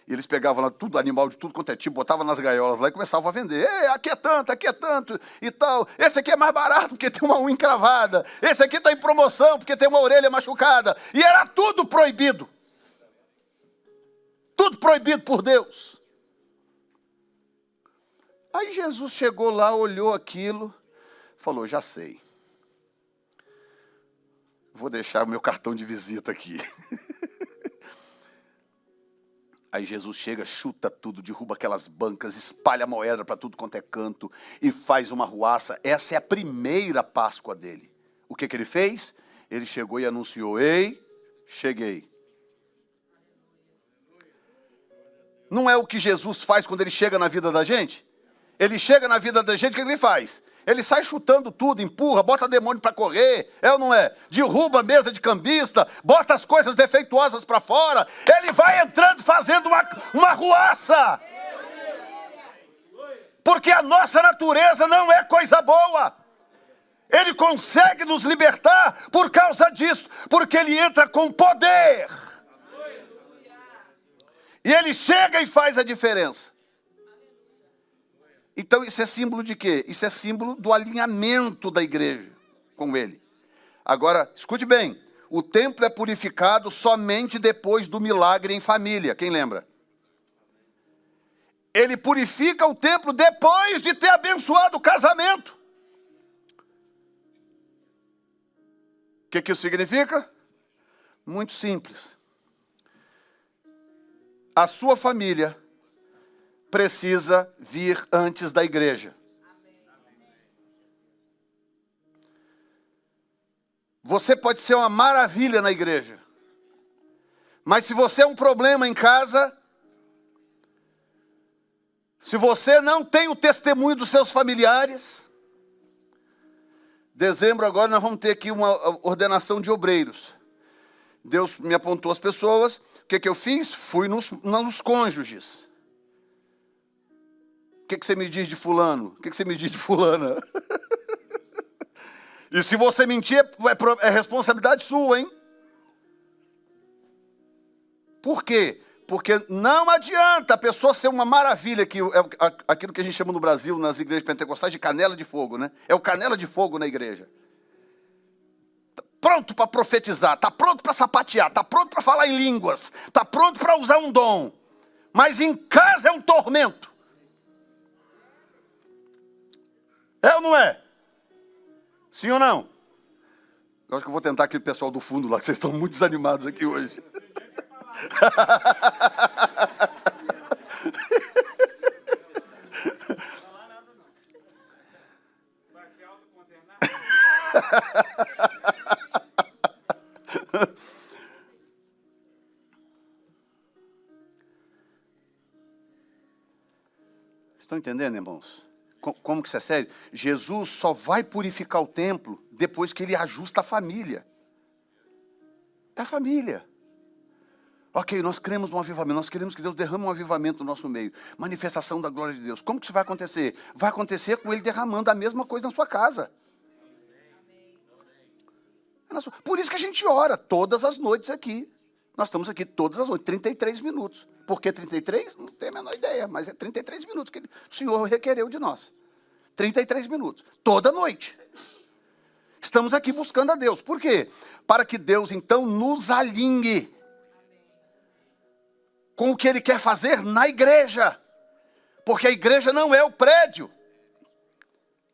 E eles pegavam lá tudo, animal de tudo quanto é tipo, botavam nas gaiolas lá e começavam a vender. Aqui é tanto e tal. Esse aqui é mais barato porque tem uma unha encravada. Esse aqui está em promoção porque tem uma orelha machucada. E era tudo proibido. Tudo proibido por Deus. Aí Jesus chegou lá, olhou aquilo, falou, já sei. Vou deixar o meu cartão de visita aqui. Aí Jesus chega, chuta tudo, derruba aquelas bancas, espalha moeda para tudo quanto é canto e faz uma arruaça. Essa é a primeira Páscoa dele. O que ele fez? Ele chegou e anunciou, ei, cheguei. Não é o que Jesus faz quando ele chega na vida da gente? Ele chega na vida da gente, o que ele faz? Ele sai chutando tudo, empurra, bota demônio para correr, é ou não é? Derruba a mesa de cambista, bota as coisas defeituosas para fora. Ele vai entrando fazendo uma arruaça. Porque a nossa natureza não é coisa boa. Ele consegue nos libertar por causa disso, porque ele entra com poder. E ele chega e faz a diferença. Então isso é símbolo de quê? Isso é símbolo do alinhamento da igreja com ele. Agora, escute bem, o templo é purificado somente depois do milagre em família, quem lembra? Ele purifica o templo depois de ter abençoado o casamento. O que isso significa? Muito simples. A sua família precisa vir antes da igreja. Você pode ser uma maravilha na igreja, mas se você é um problema em casa, se você não tem o testemunho dos seus familiares, dezembro agora nós vamos ter aqui uma ordenação de obreiros. Deus me apontou as pessoas, o que eu fiz? Fui nos cônjuges. O que você me diz de fulano? O que você me diz de fulana? E se você mentir, é responsabilidade sua, hein? Por quê? Porque não adianta a pessoa ser uma maravilha, que é aquilo que a gente chama no Brasil, nas igrejas pentecostais, de canela de fogo, né? É o canela de fogo na igreja. Tá pronto para profetizar, está pronto para sapatear, está pronto para falar em línguas, está pronto para usar um dom. Mas em casa é um tormento. É ou não é? Sim ou não? Eu acho que eu vou tentar aquele pessoal do fundo lá, que vocês estão muito desanimados aqui hoje. Vai se autocondenar? estão entendendo, irmãos? Como que isso é sério? Jesus só vai purificar o templo depois que ele ajusta a família. É a família. Ok, nós cremos no avivamento, nós queremos que Deus derrame um avivamento no nosso meio. Manifestação da glória de Deus. Como que isso vai acontecer? Vai acontecer com ele derramando a mesma coisa na sua casa. Por isso que a gente ora todas as noites aqui. Nós estamos aqui todas as noites, 33 minutos. Por que 33? Não tenho a menor ideia, mas é 33 minutos que o Senhor requereu de nós. 33 minutos, toda noite. Estamos aqui buscando a Deus. Por quê? Para que Deus, então, nos alinhe com o que Ele quer fazer na igreja. Porque a igreja não é o prédio.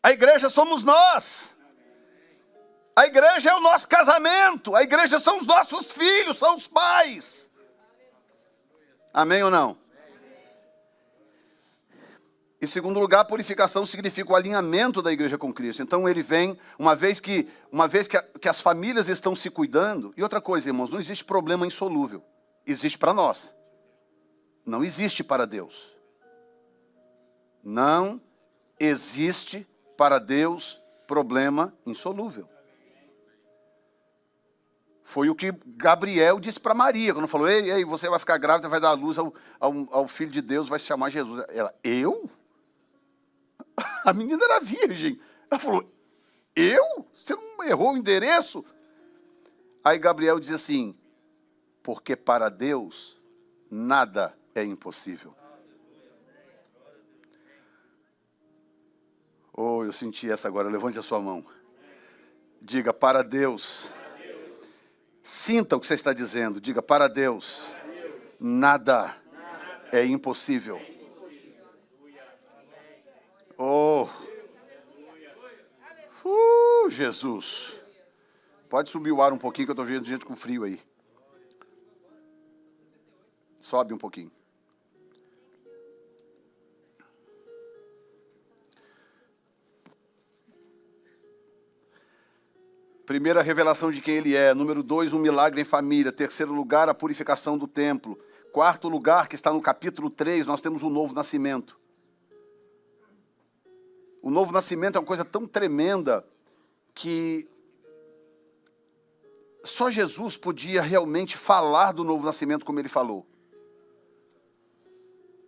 A igreja somos nós. A igreja é o nosso casamento. A igreja são os nossos filhos, são os pais. Amém ou não? Em segundo lugar, a purificação significa o alinhamento da igreja com Cristo. Então ele vem, uma vez que as famílias estão se cuidando. E outra coisa, irmãos, não existe problema insolúvel. Existe para nós. Não existe para Deus. Não existe para Deus problema insolúvel. Foi o que Gabriel disse para Maria, quando falou, ei, você vai ficar grávida, vai dar à luz ao Filho de Deus, vai se chamar Jesus. Ela, eu? A menina era virgem. Ela falou, eu? Você não errou o endereço? Aí Gabriel diz assim, porque para Deus nada é impossível. Oh, eu senti essa agora, levante a sua mão. Diga, para Deus. Sinta o que você está dizendo. Diga, para Deus, nada é impossível. Oh, Jesus. Pode subir o ar um pouquinho, que eu estou vendo gente com frio aí. Sobe um pouquinho. Primeira, a revelação de quem ele é. Número 2, um milagre em família. Terceiro lugar, a purificação do templo. Quarto lugar, que está no capítulo 3, nós temos o novo nascimento. O novo nascimento é uma coisa tão tremenda que só Jesus podia realmente falar do novo nascimento como ele falou.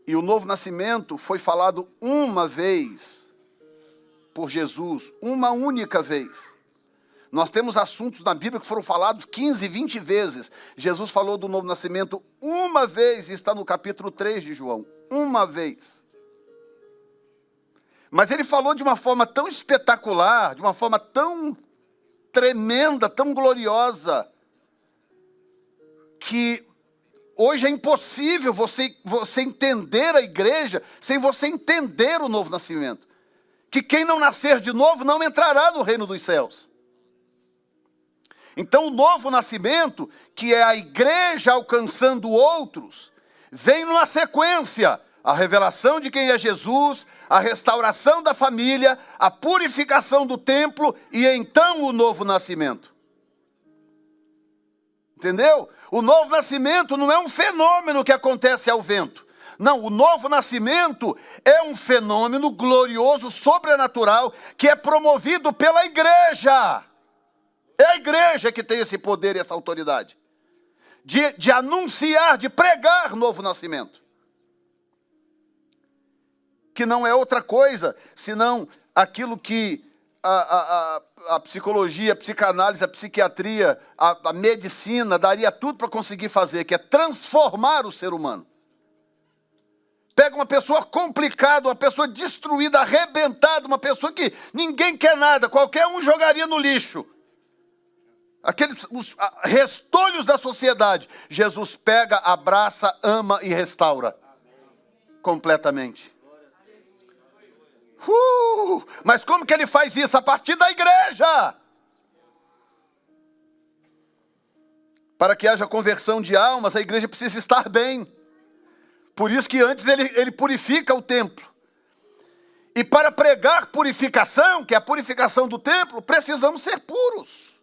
E o novo nascimento foi falado uma vez por Jesus, uma única vez. Nós temos assuntos na Bíblia que foram falados 15, 20 vezes. Jesus falou do novo nascimento uma vez, e está no capítulo 3 de João. Uma vez. Mas ele falou de uma forma tão espetacular, de uma forma tão tremenda, tão gloriosa, que hoje é impossível você entender a igreja sem você entender o novo nascimento. Que quem não nascer de novo não entrará no reino dos céus. Então o novo nascimento, que é a igreja alcançando outros, vem numa sequência. A revelação de quem é Jesus, a restauração da família, a purificação do templo e então o novo nascimento. Entendeu? O novo nascimento não é um fenômeno que acontece ao vento. Não, o novo nascimento é um fenômeno glorioso, sobrenatural, que é promovido pela igreja. É a igreja que tem esse poder e essa autoridade de anunciar, de pregar novo nascimento. Que não é outra coisa, senão aquilo que a psicologia, a psicanálise, a psiquiatria, a medicina daria tudo para conseguir fazer, que é transformar o ser humano. Pega uma pessoa complicada, uma pessoa destruída, arrebentada, uma pessoa que ninguém quer nada, qualquer um jogaria no lixo. Os restolhos da sociedade, Jesus pega, abraça, ama e restaura. Completamente. Mas como que ele faz isso? A partir da igreja. Para que haja conversão de almas, a igreja precisa estar bem. Por isso que antes ele purifica o templo. E para pregar purificação, que é a purificação do templo, precisamos ser puros.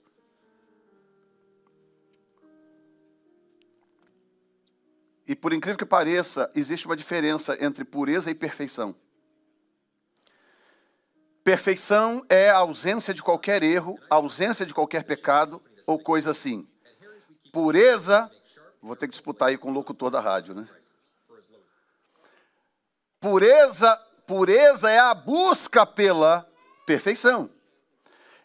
E por incrível que pareça, existe uma diferença entre pureza e perfeição. Perfeição é a ausência de qualquer erro, a ausência de qualquer pecado ou coisa assim. Pureza, vou ter que disputar aí com o locutor da rádio, né? Pureza é a busca pela perfeição.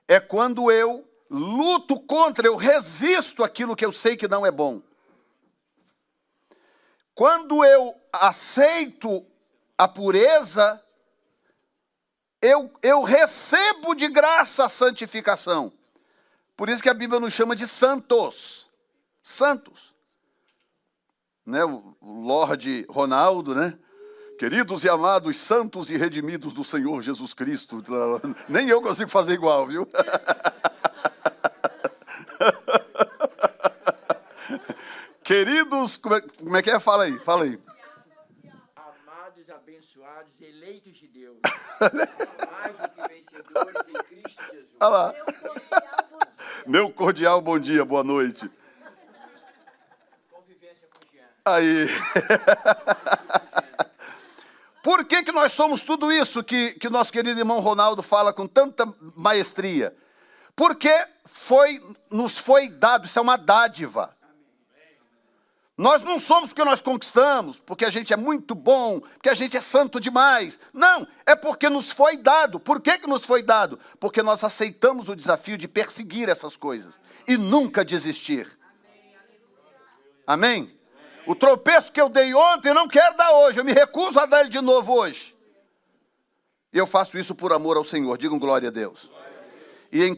É quando eu luto contra, eu resisto aquilo que eu sei que não é bom. Quando eu aceito a pureza, eu recebo de graça a santificação. Por isso que a Bíblia nos chama de santos. Santos. Né? O Lorde Ronaldo, né? Queridos e amados, santos e redimidos do Senhor Jesus Cristo. Nem eu consigo fazer igual, viu? Queridos, como é que é? Fala aí, fala aí. Amados, abençoados, eleitos de Deus. Mais do que vencedores em Cristo Jesus. Olha lá. Meu cordial bom dia, boa noite. Convivência com Jean. Aí. Por que nós somos tudo isso que nosso querido irmão Ronaldo fala com tanta maestria? Porque nos foi dado, isso é uma dádiva. Nós não somos porque nós conquistamos, porque a gente é muito bom, porque a gente é santo demais. Não, é porque nos foi dado. Por que nos foi dado? Porque nós aceitamos o desafio de perseguir essas coisas e nunca desistir. Amém? O tropeço que eu dei ontem, eu não quero dar hoje. Eu me recuso a dar ele de novo hoje. E eu faço isso por amor ao Senhor. Digam glória a Deus. E em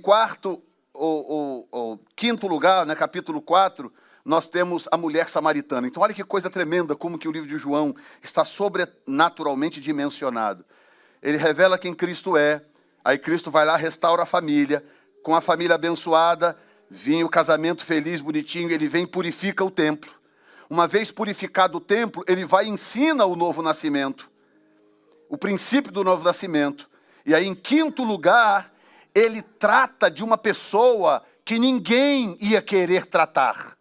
quinto lugar, né, capítulo 4, nós temos a mulher samaritana. Então olha que coisa tremenda como que o livro de João está sobrenaturalmente dimensionado. Ele revela quem Cristo é. Aí Cristo vai lá, restaura a família. Com a família abençoada, vinha o casamento feliz, bonitinho. Ele vem e purifica o templo. Uma vez purificado o templo, ele vai e ensina o novo nascimento. O princípio do novo nascimento. E aí, em quinto lugar, ele trata de uma pessoa que ninguém ia querer tratar.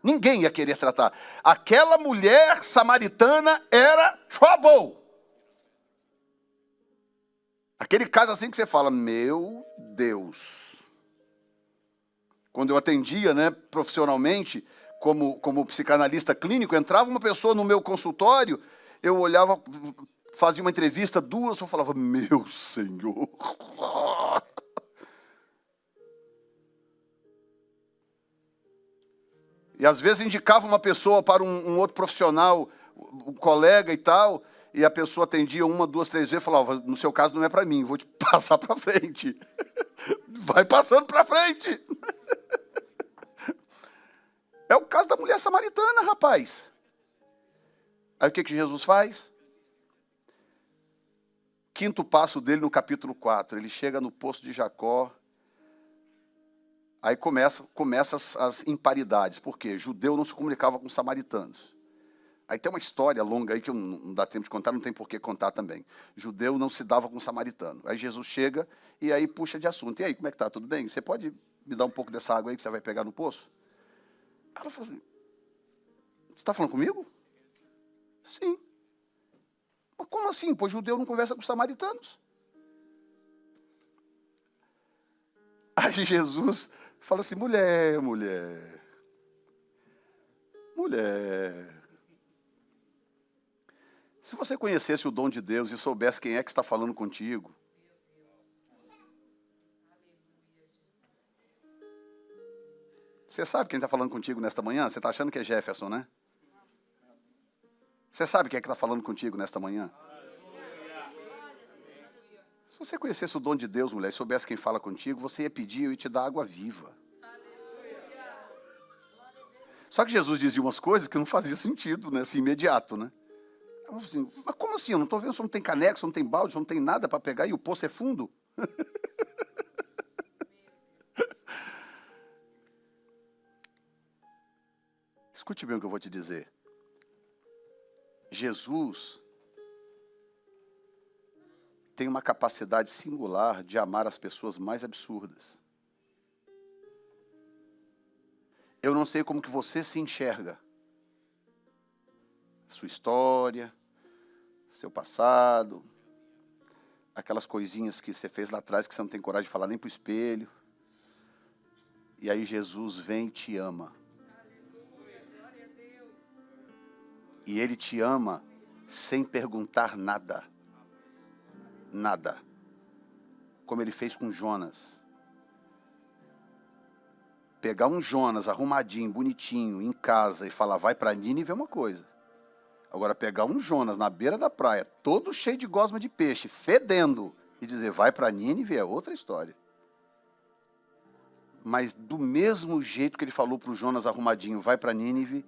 Ninguém ia querer tratar. Aquela mulher samaritana era trouble. Aquele caso assim que você fala, meu Deus. Quando eu atendia, né, profissionalmente, como psicanalista clínico, entrava uma pessoa no meu consultório, eu olhava, fazia uma entrevista, duas, eu falava, meu Senhor. E às vezes indicava uma pessoa para um outro profissional, um colega e tal, e a pessoa atendia uma, duas, três vezes e falava, no seu caso não é para mim, vou te passar para frente. Vai passando para frente. É o caso da mulher samaritana, rapaz. Aí o que Jesus faz? Quinto passo dele no capítulo 4. Ele chega no poço de Jacó. Aí começa as imparidades. Por quê? Judeu não se comunicava com samaritanos. Aí tem uma história longa aí que não dá tempo de contar, não tem por que contar também. Judeu não se dava com samaritano. Aí Jesus chega e aí puxa de assunto. E aí, como é que tá? Tudo bem? Você pode me dar um pouco dessa água aí que você vai pegar no poço? Ela falou assim, você está falando comigo? Sim. Mas como assim? Pois judeu não conversa com os samaritanos. Aí Jesus fala assim, mulher. Se você conhecesse o dom de Deus e soubesse quem é que está falando contigo, você sabe quem está falando contigo nesta manhã? Você está achando que é Jefferson, né? Você sabe quem é que está falando contigo nesta manhã? Se você conhecesse o dom de Deus, mulher, e soubesse quem fala contigo, você ia pedir e eu ia te dar água viva. Só que Jesus dizia umas coisas que não faziam sentido, né? Assim, imediato, né? Assim, mas como assim? Eu não estou vendo, você não tem caneco, você não tem balde, você não tem nada para pegar e o poço é fundo? Escute bem o que eu vou te dizer. Jesus tem uma capacidade singular de amar as pessoas mais absurdas. Eu não sei como que você se enxerga. Sua história, seu passado, aquelas coisinhas que você fez lá atrás que você não tem coragem de falar nem para o espelho. E aí Jesus vem e te ama. E Ele te ama sem perguntar nada. Nada. Como Ele fez com Jonas. Pegar um Jonas arrumadinho, bonitinho, em casa e falar, vai para Nínive é uma coisa. Agora, pegar um Jonas na beira da praia, todo cheio de gosma de peixe, fedendo, e dizer, vai para Nínive é outra história. Mas do mesmo jeito que ele falou para o Jonas arrumadinho, vai para Nínive,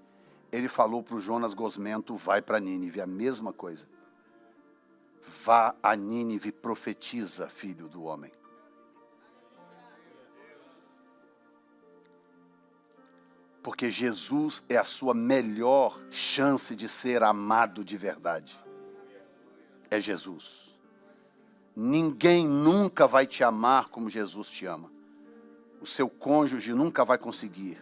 ele falou para o Jonas gosmento, vai para Nínive, a mesma coisa. Vá a Nínive, profetiza, filho do homem. Porque Jesus é a sua melhor chance de ser amado de verdade. É Jesus. Ninguém nunca vai te amar como Jesus te ama. O seu cônjuge nunca vai conseguir.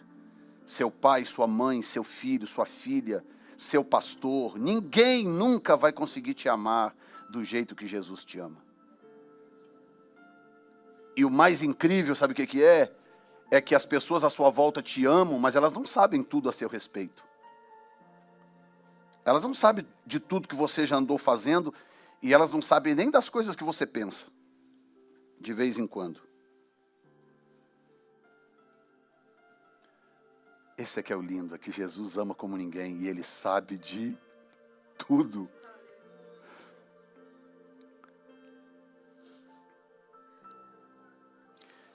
Seu pai, sua mãe, seu filho, sua filha, seu pastor. Ninguém nunca vai conseguir te amar do jeito que Jesus te ama. E o mais incrível, sabe o que é? É que as pessoas à sua volta te amam, mas elas não sabem tudo a seu respeito. Elas não sabem de tudo que você já andou fazendo e elas não sabem nem das coisas que você pensa, de vez em quando. Esse é que é o lindo, é que Jesus ama como ninguém e Ele sabe de tudo.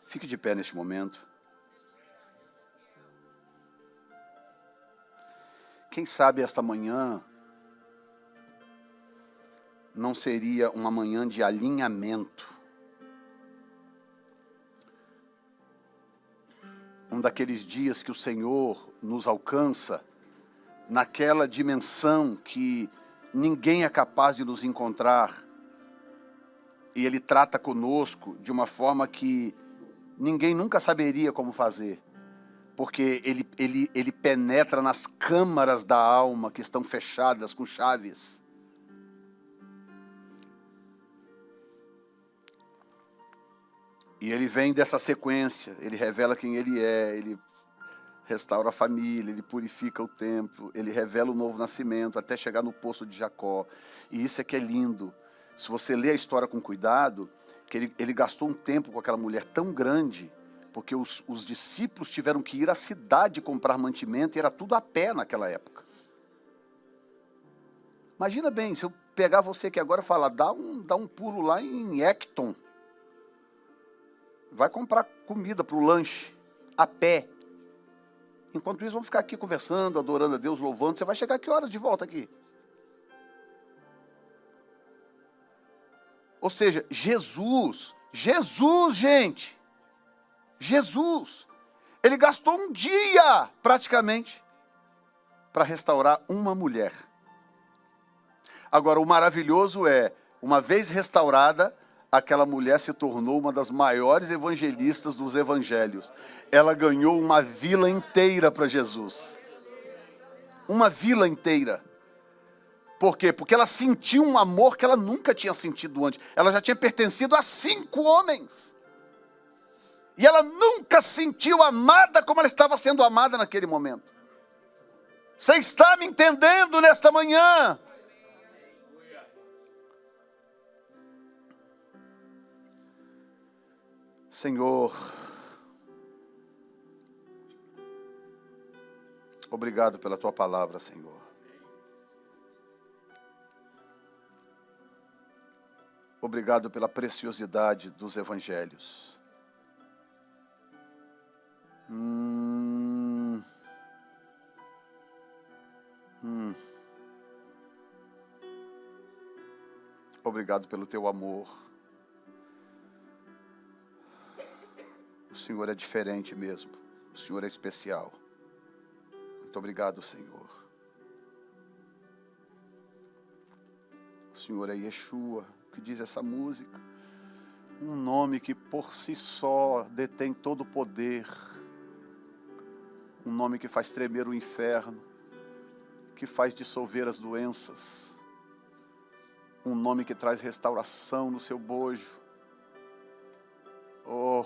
Fique de pé neste momento. Quem sabe esta manhã não seria uma manhã de alinhamento. Um daqueles dias que o Senhor nos alcança naquela dimensão que ninguém é capaz de nos encontrar. E Ele trata conosco de uma forma que ninguém nunca saberia como fazer. Porque ele penetra nas câmaras da alma que estão fechadas com chaves. E Ele vem dessa sequência, Ele revela quem Ele é, Ele restaura a família, Ele purifica o templo, Ele revela o novo nascimento, até chegar no poço de Jacó. E isso é que é lindo. Se você ler a história com cuidado, que ele gastou um tempo com aquela mulher tão grande, porque os discípulos tiveram que ir à cidade comprar mantimento, e era tudo a pé naquela época. Imagina bem, se eu pegar você aqui agora e falar, dá um pulo lá em Ecton, vai comprar comida para o lanche, a pé. Enquanto isso, vamos ficar aqui conversando, adorando a Deus, louvando. Você vai chegar que horas de volta aqui? Ou seja, Jesus, gente, Jesus, Ele gastou um dia, praticamente, para restaurar uma mulher. Agora, o maravilhoso é, uma vez restaurada, aquela mulher se tornou uma das maiores evangelistas dos evangelhos. Ela ganhou uma vila inteira para Jesus. Uma vila inteira. Por quê? Porque ela sentiu um amor que ela nunca tinha sentido antes. Ela já tinha pertencido a 5 homens. E ela nunca sentiu amada como ela estava sendo amada naquele momento. Você está me entendendo nesta manhã? Senhor, obrigado pela Tua palavra, Senhor. Obrigado pela preciosidade dos evangelhos. Obrigado pelo Teu amor. O Senhor é diferente mesmo. O Senhor é especial. Muito obrigado, Senhor. O Senhor é Yeshua, que diz essa música. Um nome que por si só detém todo o poder. Um nome que faz tremer o inferno. Que faz dissolver as doenças. Um nome que traz restauração no seu bojo. Oh.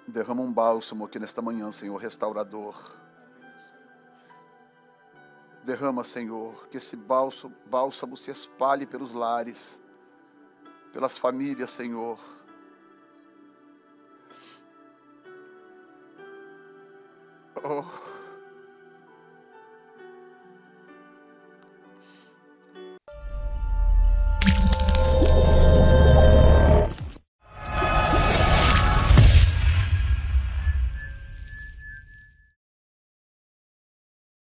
Derrama um bálsamo aqui nesta manhã, Senhor, restaurador. Derrama, Senhor, que esse bálsamo se espalhe pelos lares, pelas famílias, Senhor. Oh.